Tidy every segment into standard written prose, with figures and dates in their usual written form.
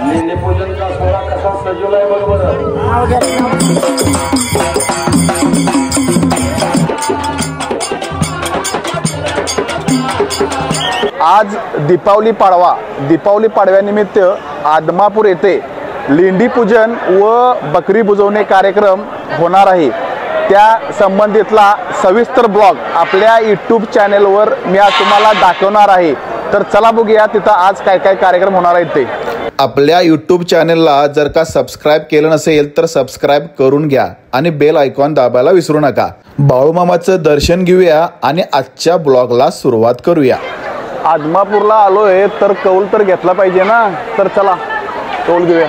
लेंडी पूजनचा सोहळा कसा सजवलाय बरोबर। आज दीपावली पाडवा, दीपावली पाडव्यानिमित्त आदमापूर येथे लेंडी पूजन व बकरी बुजवणे कार्यक्रम होणार आहे। त्या संबंधितला सविस्तर ब्लॉग आपल्या यूट्यूब चॅनलवर मी आज तुम्हाला दाखवणार आहे। तर चला बघूया तिथं आज काय काय कार्यक्रम होणार आहेत ते। आपल्या यूट्यूब चॅनलला जर का सबस्क्राइब केलं नसेल तर सबस्क्राइब करून घ्या आणि बेल आयकॉन दाबायला विसरू नका। बाळूमामाचं दर्शन घेऊया आणि आजच्या ब्लॉगला सुरुवात करूया। आदमापूरला आलोय तर कौल तर घेतला पाहिजे ना, तर चला कौल घेऊया।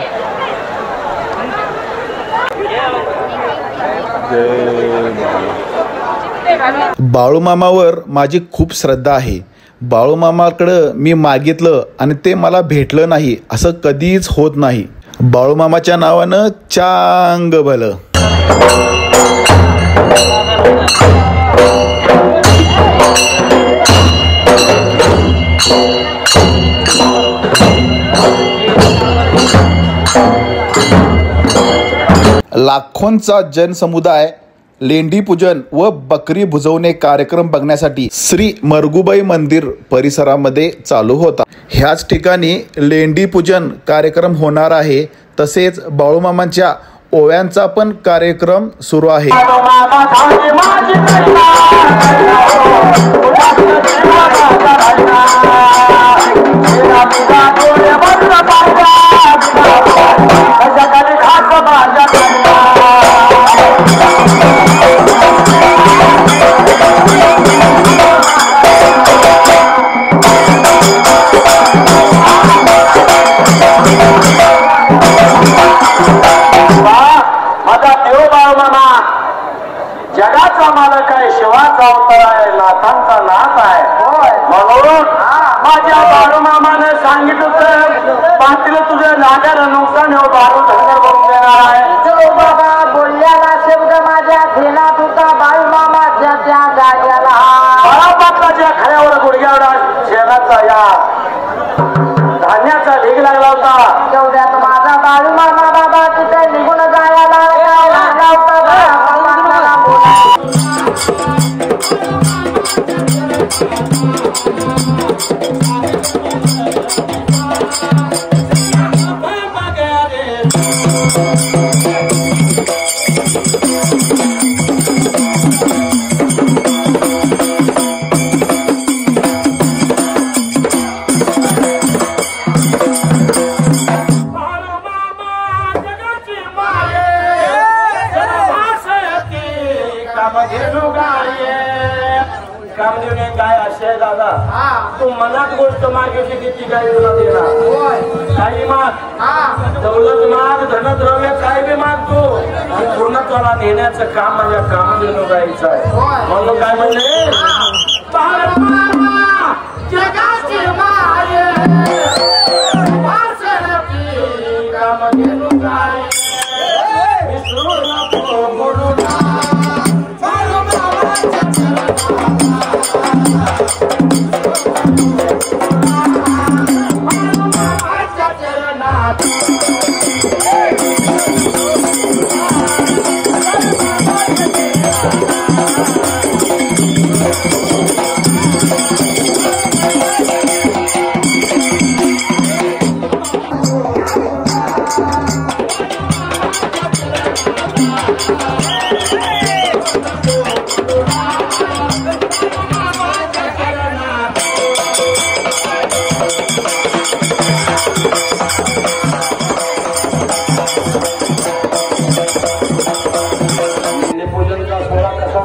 बाळूमामावर माझी खूप श्रद्धा आहे। बाळूमामाकडं मी मागितलं आणि ते मला भेटलं नाही असं कधीच होत नाही। बाळूमामाच्या नावानं चांग भलं। लाखोंचा जनसमुदाय लेंडी पूजन व बकरी बुजवणे कार्यक्रम बघण्यासाठी श्री मरगुबाई मंदिर परिसरामध्ये चालू होता। ह्याच ठिकाणी लेंडी पूजन कार्यक्रम होणार आहे। तसेच बाळूमामांच्या ओव्यांचा पण कार्यक्रम सुरू आहे। जगाचा मालक आहे, शिवाचा अवतार आहे, नाथांचा नाथ आहे। म्हणून माझ्या बाळूमामाने सांगितलं पाटील तुझं नागर नुकसान हो बाळू धनगर बघून देणार आहे। बाबा बोलल्याला शब्द माझ्या धेनात होता बाळूमामाच्या त्या जाग्याला। बाळापाटलाच्या खऱ्यावर गुडघ्यावर शेणाचा या धान्याचा ढीग लागला होता। तेवढ्यात माझा बाळूमामा बाबा तिथे निघून जायला लागला होता। काय असे दादा तू मनात गोष्ट मागितली किती काय तुला देणार। काही माग, दौलत माग, धनद्रव्य काय बी मागतो पूर्णत्वाला नेण्याचं काम माझ्या कामधेनू गायचं आहे। म्हणून काय म्हणले जगाची माये कामधेनू गाय विसरू नको बोलू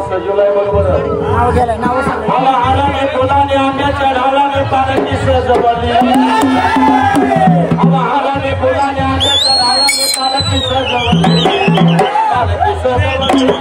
सजवलाय बरोबर। आला फुलाने आंब्या चढावला मी पालखी सजवली। आला फुलाने आंब्या चढावला मी पालखी सजवली। पालखी सजवली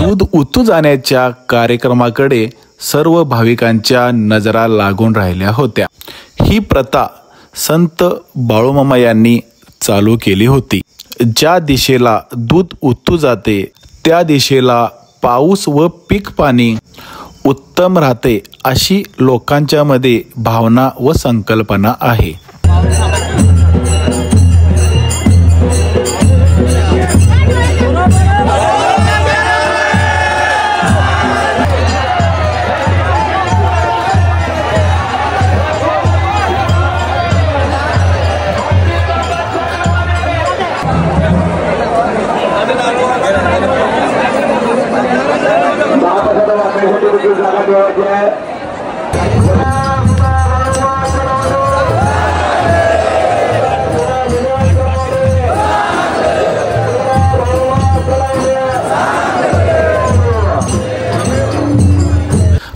दूध उतू जाण्याच्या कार्यक्रमाकडे सर्व भाविकांच्या नजरा लागून राहिल्या होत्या. ही प्रथा संत बाळूमामा यांनी चालू केली होती. ज्या दिशेला दूध उतू जाते त्या दिशेला पाऊस व पीक पाणी उत्तम राहते अशी लोकांच्या मध्ये भावना व संकल्पना आहे.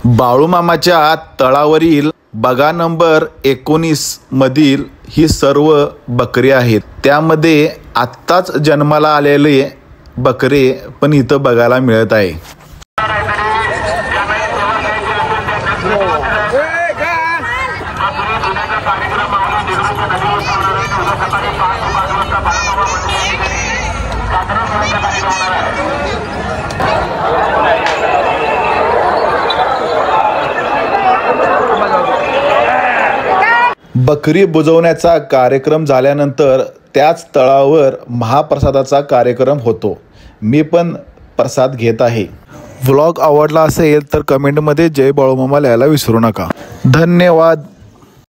बाळूमामाच्या तळावरील बगा नंबर 19 मधील ही सर्व बकरी आहेत. त्यामध्ये आत्ताच जन्माला आलेले बकरे पण इथं बघायला मिळत आहे. बकरी बुजवण्याचा कार्यक्रम झाल्यानंतर त्याच तळावर महाप्रसादाचा कार्यक्रम होतो. मी पण प्रसाद घेत आहे. व्लॉग आवडला असेल तर कमेंटमध्ये जय बाळूमामा लिहायला विसरू नका. धन्यवाद.